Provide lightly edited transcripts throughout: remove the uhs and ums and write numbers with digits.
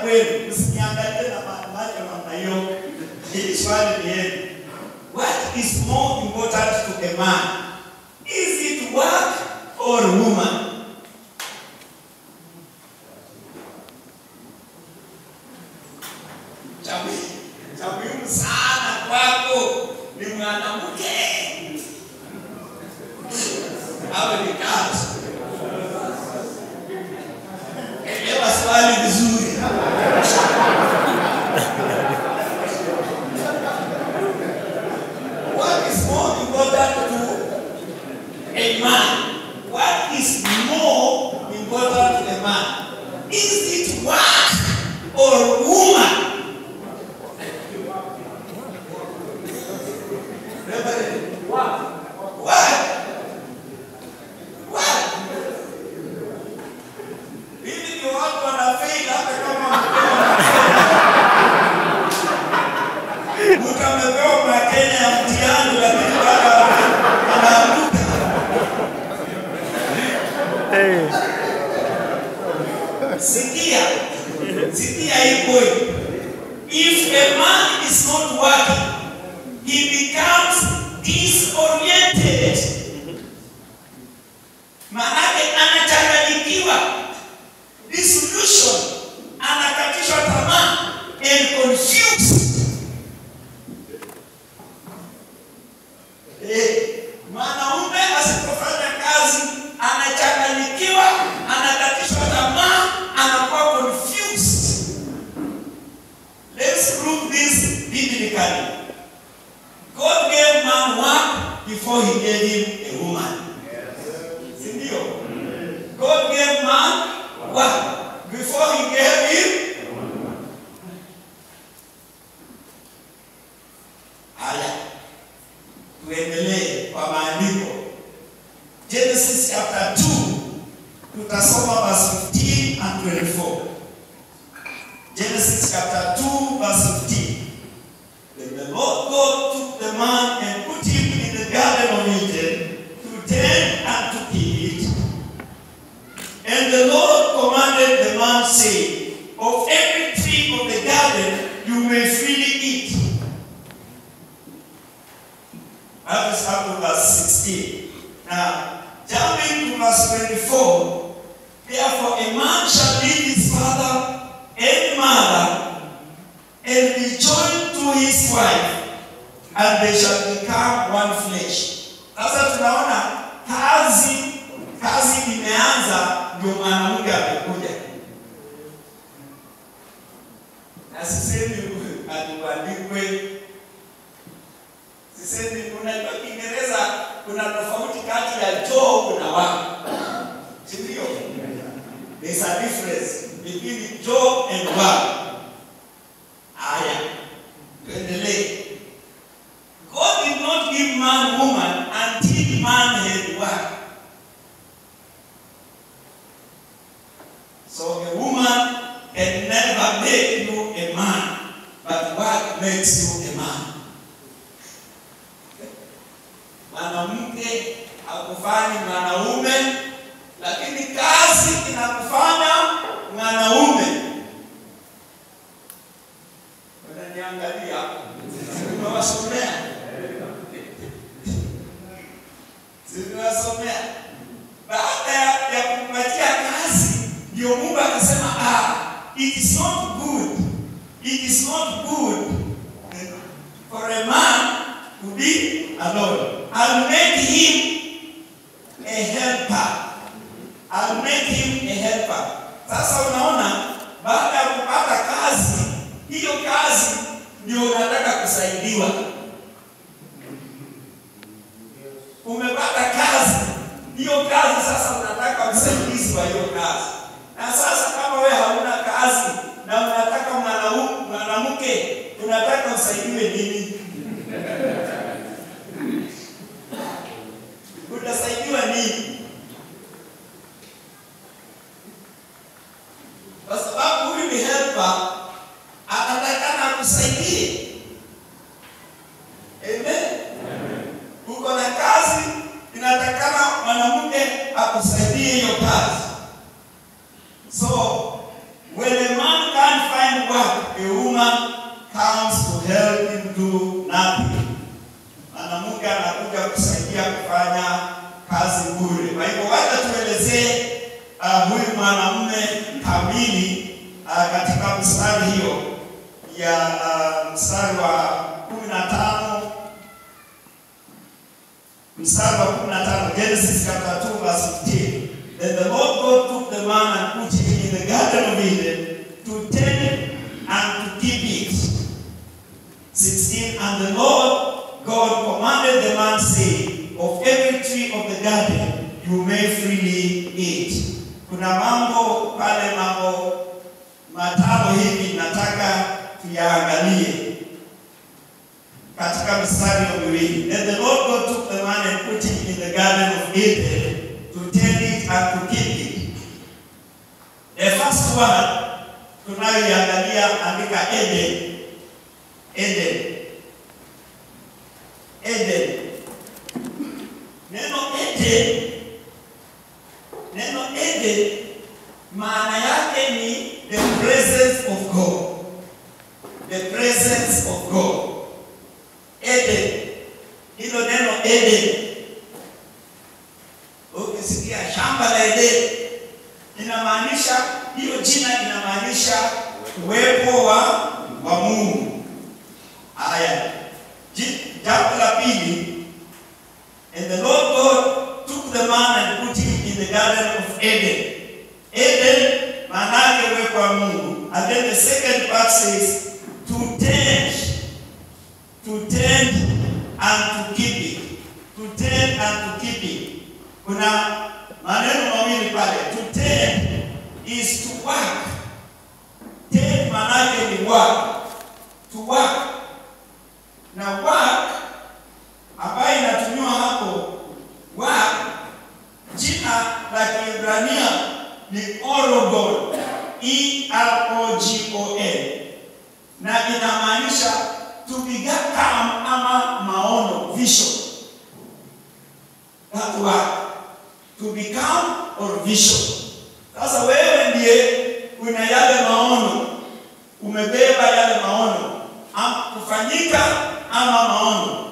kwenu. Msiniangalie na macho namna hiyo. Hili swali ni yenu. What is more important to a man? Is it work or woman? Cha muhimu sana kwako ni mwanamke. Awe ni kazi. Elewa swali vizuri. What is more important to a man? What is more important to a man? Is it work or woman? If a man is not working, he becomes disoriented. Maanake anachanganyikiwa, disillusion, anakatishwa tamaa, and confused. Mwanaume asipofanya kazi anachanganyikiwa, anakatishwa tamaa, anakuwa confused. Let's prove this biblically. God gave man work before he gave him a woman. Yes. God gave man work before he gave him a woman. Haya. Tuendelee kwa maandiko. Genesis chapter 2. Tutasoma verse 15 and 24. Genesis chapter 2 verse 15. Then the Lord God took the man and put him in the garden of Eden to tend and to keep it. And the Lord commanded the man, saying, of every tree of the garden you may freely eat. That is up to verse 16. Now, jumping to verse 24. Therefore a man shall leave his father and mother, and be joined to his wife, and they shall become one flesh. Sasa tunaona kazi imeanza, ndio mwanamke amekuja. Na sisemi aliandikwe, sisemi unajua Kiingereza kuna tofauti kati ya job na work. Sivyo? There's a difference between job and work. Aya. Tuendelee. God did not give man woman until man had work. So a woman can never make you a man, but work makes you a man. Mwanamke hakufanya mwanaume, lakini kazi inakufanya mwanaume. Unaniangalia? Unawasomea? Unawasomea? Baada ya kumpatia kazi, ndio Mungu akasema, it is not good. It is not good for a man to be alone. I'll make him a helper. I'll make him a helper. Sasa unaona, baada ya kupata kazi, hiyo kazi ndio unataka kusaidiwa. Umepata kazi, hiyo kazi sasa unataka usaidizi wa hiyo kazi. Na sasa kama wewe hauna kazi na unataka mwanamke, unataka usaidiwe nini? Utasaidiwa nini? Kwa sababu huyu ni helper, anatakana akusaidie. Amen. Uko na kazi, inatakana mwanamke akusaidie hiyo kazi. So when a man can't find woman comes to help him do nothing. Mwanamke anakuja kusaidia kufanya kazi bure. Kwa hivyo wacha tuelezee huyu mwanamume kamili katika mstari hiyo ya mstari wa 15, mstari wa 15, Genesis chapter 2 verse 15. Then the Lord God took the man and put him in the garden of Eden to tend and to keep it. 16. And the Lord God commanded the man, saying, of every tree of the garden you may freely eat. Kuna mambo pale, mambo matano hivi nataka tuyaangalie katika mstari wa miwili. Then the Lord God took the man and put him in the garden of Eden to tend it and to keep it. The first one tunayoangalia, andika Eden. Eden. Eden. Neno Eden maana yake ni the presence of God. The presence of God. Eden. Hilo neno Eden. Ukisikia shamba la Eden inamaanisha, hiyo jina inamaanisha uwepo wa Mungu. Haya. Jambo la pili, and the Lord God took the man and put him in the garden of Eden. Eden maana yake uwepo wa Mungu. And then the second part says to tend and to keep it. To tend and to keep it. Kuna maneno mawili pale. To tend is to work. Tend maana yake ni work. To work. Na work ambayo inatumiwa hapo, work jina la Kiebrania ni Orogon, E-R-O-G-O-N, na inamaanisha to become ama maono, vision. That work, to become or vision. Sasa wewe ndiye una yale maono, umebeba yale maono, kufanyika ama maono.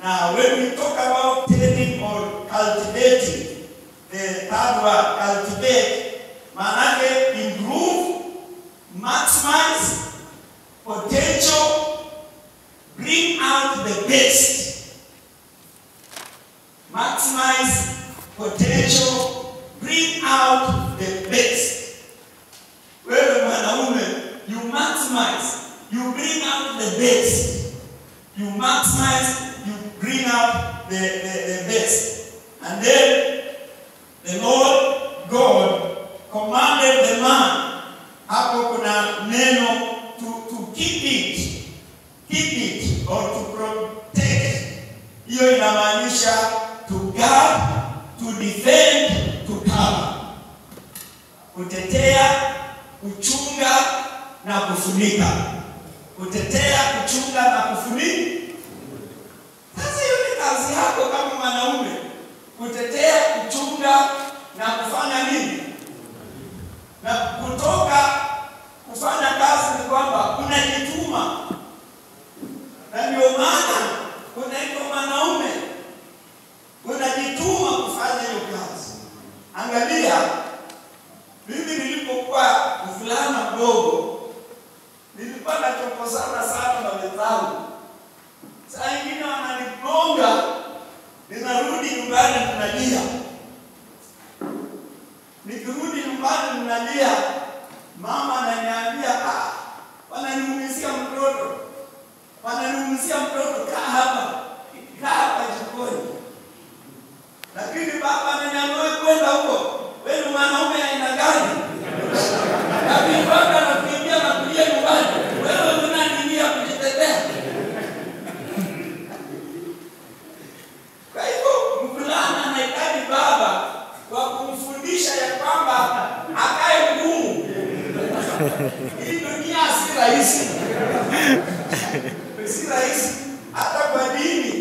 Now when we talk about tending or cultivating, the third word, cultivate, maanake improve, maximize, potential, bring out the best. Maximize, potential, bring out the best. Wewe mwanaume, you maximize, you bring out the best. You maximize, you bring out the best. And then the Lord God commanded the man, hapo kuna neno to keep it or to protect. Hiyo inamaanisha to guard, to defend, to cover. Kutetea, kuchunga na kufunika. Kutetea, kuchunga na kufunika. Sasa hiyo ni kazi yako kama mwanaume. Kutetea, kuchunga na kufanya nini? Na kutoka kufanya kazi ni kwamba unajituma. Na ndio maana unaitwa mwanaume. Unajituma kufanya hiyo kazi. Angalia, mimi nilipokuwa mvulana mdogo, nilikuwa nachokosana sana na wenzangu. Saa ingine wananigonga, ninarudi nyumbani ninalia. Nikirudi nyumbani ninalia, mama ananiambia, wananiumizia mtoto. Wananiumizia mtoto, kaa hapa jikoni. Lakini baba ananiambia kwenda huko. Wewe ni mwanaume aina gani? Lakini baba anakuambia na kulia nyumbani. Wewe unaniambia kujitetea. Kwa hivyo mvulana anahitaji baba wa kumfundisha ya kwamba akae ngumu. Hii dunia si rahisi. Si rahisi.